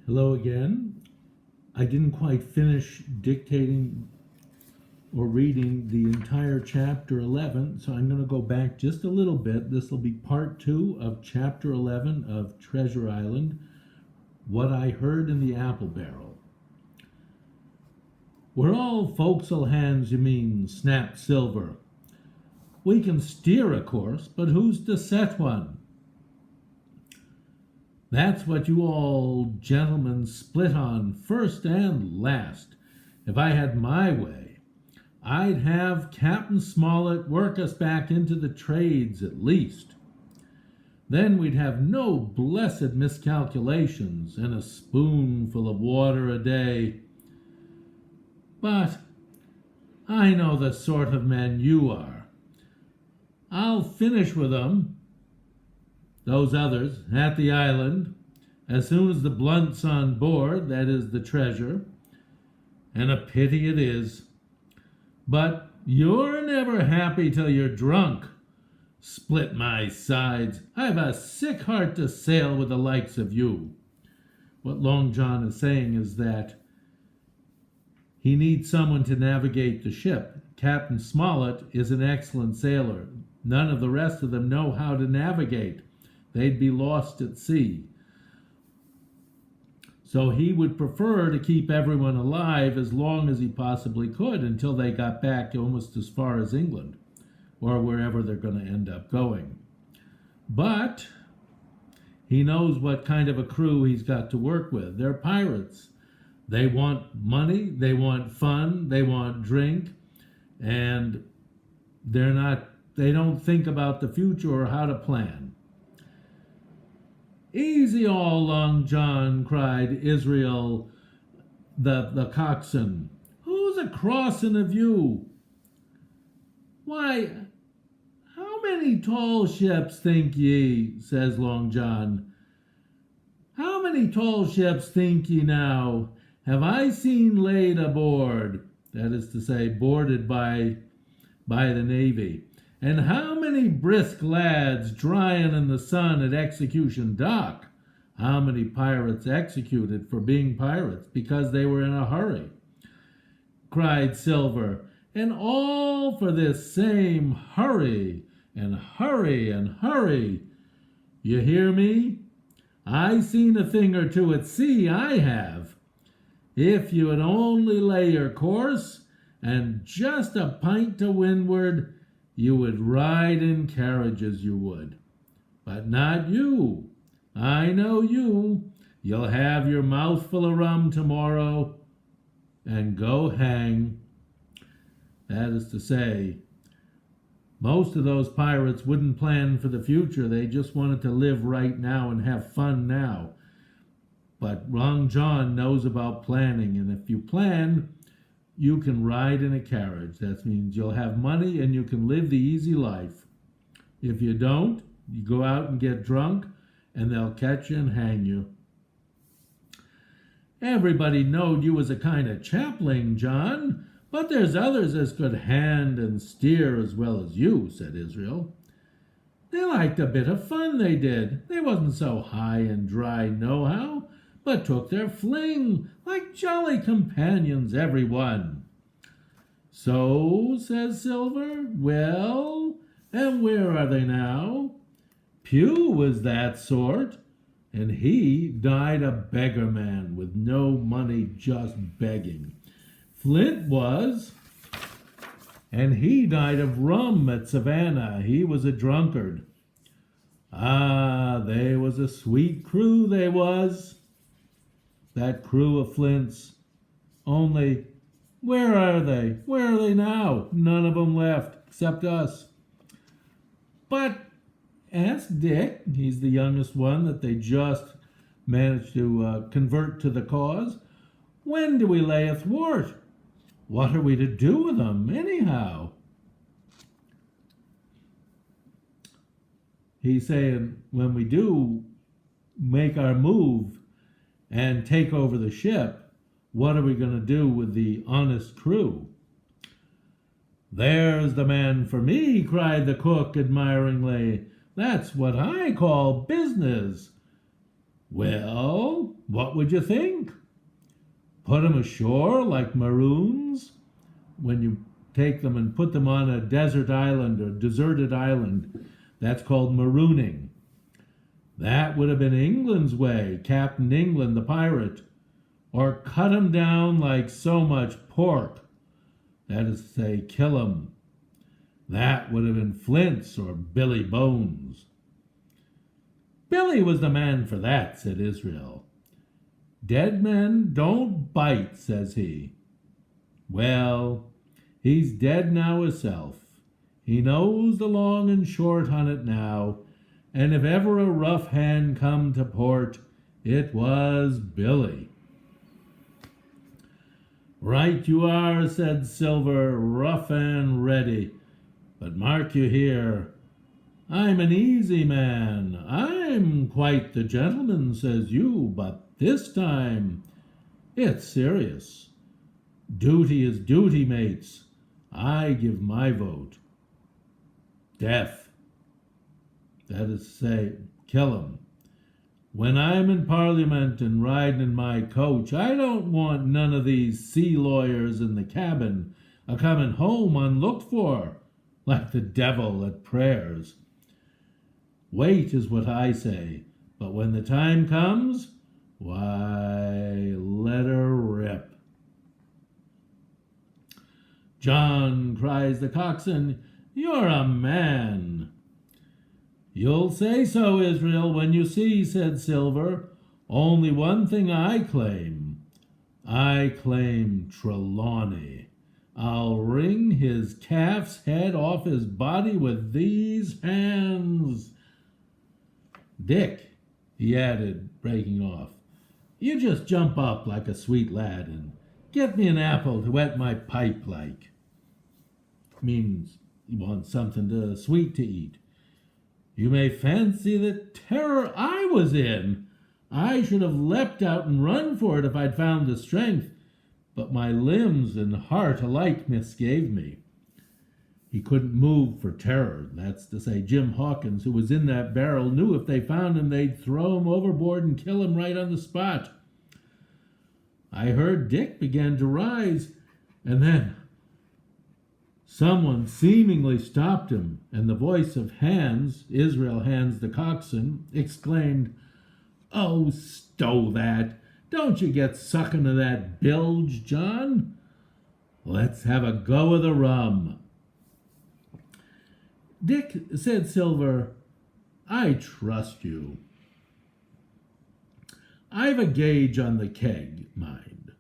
Hello again. I didn't quite finish dictating or reading the entire chapter 11, so I'm going to go back just a little bit. This will be part 2 of chapter 11 of Treasure Island, What I Heard in the Apple Barrel. "We're all forecastle hands, you mean," snapped Silver. "We can steer a course, but who's to set one?" "That's what you all gentlemen split on, first and last. If I had my way, I'd have Captain Smollett work us back into the trades at least. Then we'd have no blessed miscalculations and a spoonful of water a day. But I know the sort of men you are. I'll finish with 'em, those others, at the island, as soon as the Blunt's on board, that is the treasure. And a pity it is. But you're never happy till you're drunk. Split my sides, I've a sick heart to sail with the likes of you." What Long John is saying is that he needs someone to navigate the ship. Captain Smollett is an excellent sailor. None of the rest of them know how to navigate. They'd be lost at sea. So he would prefer to keep everyone alive as long as he possibly could until they got back almost as far as England or wherever they're going to end up going. But he knows what kind of a crew he's got to work with. They're pirates. They want money, they want fun, they want drink, and they don't think about the future or how to plan. "Easy all, Long John," cried Israel, the coxswain. "Who's a crossin' of you?" "Why, how many tall ships think ye?" says Long John. "How many tall ships think ye now have I seen laid aboard?" That is to say, boarded by the Navy. "And how many brisk lads dryin' in the sun at Execution Dock?" How many pirates executed for being pirates because they were in a hurry? Cried Silver. "And all for this same hurry and hurry and hurry. You hear me? I seen a thing or two at sea, I have. If you would only lay your course and just a pint to windward, you would ride in carriages, you would. But not you. I know you. You'll have your mouthful of rum tomorrow and go hang." That is to say, most of those pirates wouldn't plan for the future. They just wanted to live right now and have fun now. But Long John knows about planning, and if you plan, you can ride in a carriage. That means you'll have money and you can live the easy life. If you don't, you go out and get drunk and they'll catch you and hang you. "Everybody knowed you was a kind of chaplain, John, but there's others as could hand and steer as well as you," said Israel. "They liked a bit of fun, they did. They wasn't so high and dry nohow, but took their fling like jolly companions, every one." "So," says Silver, "well, and where are they now? Pew was that sort, and he died a beggar man with no money, just begging. Flint was, and he died of rum at Savannah. He was a drunkard. Ah, they was a sweet crew, they was, that crew of Flint's. Only, where are they? Where are they now? None of 'em left, except us." "But," asked Dick, he's the youngest one that they just managed to convert to the cause, "when do we lay athwart? What are we to do with 'em, anyhow?" He's saying, when we do make our move and take over the ship, what are we going to do with the honest crew? "There's the man for me," cried the cook admiringly. "That's what I call business. Well, what would you think? Put 'em ashore like maroons? When you take them and put them on a desert island or deserted island, that's called marooning. That would have been England's way, Captain England the pirate. Or cut 'em down like so much pork. That is to say, kill 'em. That would have been Flint's or Billy Bones. Billy was the man for that, said Israel. Dead men don't bite, says he. Well, he's dead now hisself. He knows the long and short on it now, and if ever a rough hand come to port, it was Billy. Right you are, said Silver, rough and ready. But mark you here, I'm an easy man. I'm quite the gentleman, says you, but this time it's serious. Duty is duty, mates. I give my vote. Death. That is to say, kill 'em. When I'm in Parliament and riding in my coach, I don't want none of these sea lawyers in the cabin a-coming home unlooked for, like the devil at prayers. Wait is what I say, but when the time comes, why, let her rip. John, cries the coxswain, you're a man. You'll say so, Israel, when you see, said Silver. Only one thing I claim. I claim Trelawney. I'll wring his calf's head off his body with these hands. Dick, he added, breaking off, you just jump up like a sweet lad and get me an apple to wet my pipe like. Means you want something sweet to eat. You may fancy the terror I was in. I should have leapt out and run for it if I'd found the strength, but my limbs and heart alike misgave me. He couldn't move for terror. That's to say, Jim Hawkins, who was in that barrel, knew if they found him, they'd throw him overboard and kill him right on the spot. I heard Dick began to rise, and then someone seemingly stopped him, and the voice of Hans, Israel Hans the coxswain, exclaimed, "Oh, stow that! Don't you get sucking of that bilge, John. Let's have a go of the rum." Dick, said Silver, I trust you. I've a gauge on the keg, mind.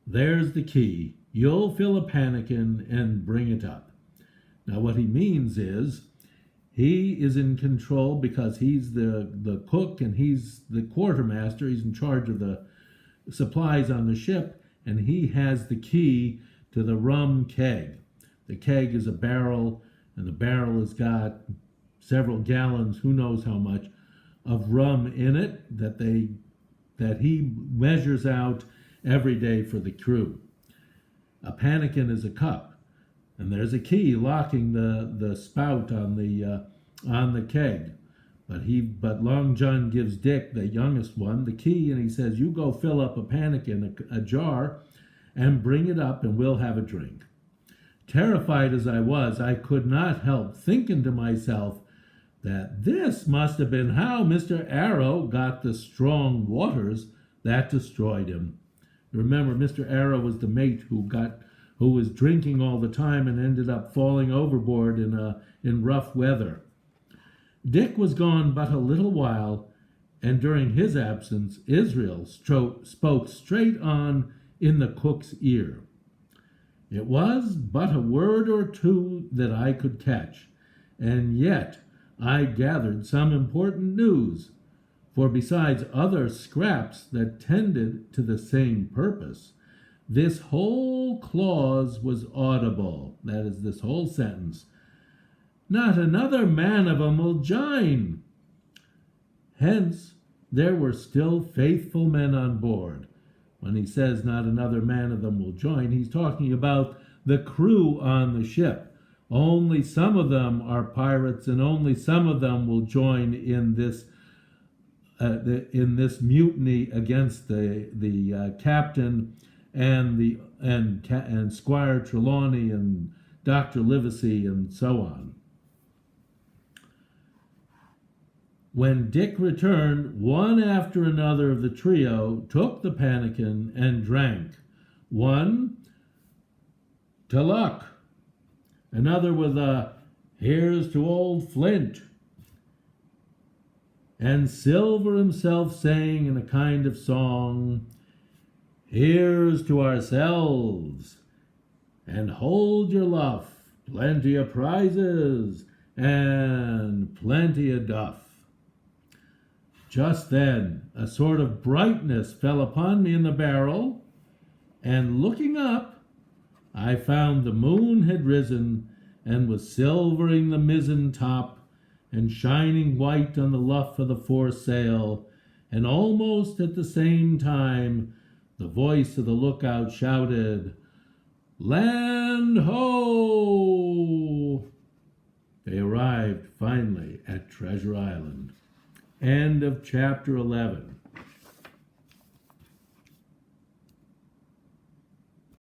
There's the key. You'll fill a pannikin and bring it up. Now what he means is he is in control because he's the cook and he's the quartermaster. He's in charge of the supplies on the ship, and he has the key to the rum keg. The keg is a barrel, and the barrel has got several gallons, who knows how much, of rum in it that he measures out every day for the crew. A pannikin is a cup, and there's a key locking the spout on the keg. But Long John gives Dick, the youngest one, the key, and he says, "You go fill up a pannikin, a jar, and bring it up, and we'll have a drink." Terrified as I was, I could not help thinking to myself that this must have been how Mr. Arrow got the strong waters that destroyed him. Remember, Mr. Arrow was the mate who was drinking all the time and ended up falling overboard in rough weather. Dick was gone but a little while, and during his absence, Israel spoke straight on in the cook's ear. It was but a word or two that I could catch, and yet I gathered some important news, for besides other scraps that tended to the same purpose, this whole clause was audible, that is, this whole sentence. Not another man of 'em will join. Hence, there were still faithful men on board. When he says not another man of them will join, he's talking about the crew on the ship. Only some of them are pirates, and only some of them will join in this in this mutiny against the captain and Squire Trelawney and Dr. Livesey and so on. When Dick returned, one after another of the trio took the pannikin and drank. One, "To luck," another with a "Here's to old Flint," and Silver himself sang in a kind of song, "Here's to ourselves," and "Hold your luff, plenty of prizes, and plenty of duff." Just then a sort of brightness fell upon me in the barrel, and looking up, I found the moon had risen and was silvering the mizzen top and shining white on the luff of the foresail, and almost at the same time the voice of the lookout shouted, "Land ho!" They arrived finally at Treasure Island. End of chapter 11.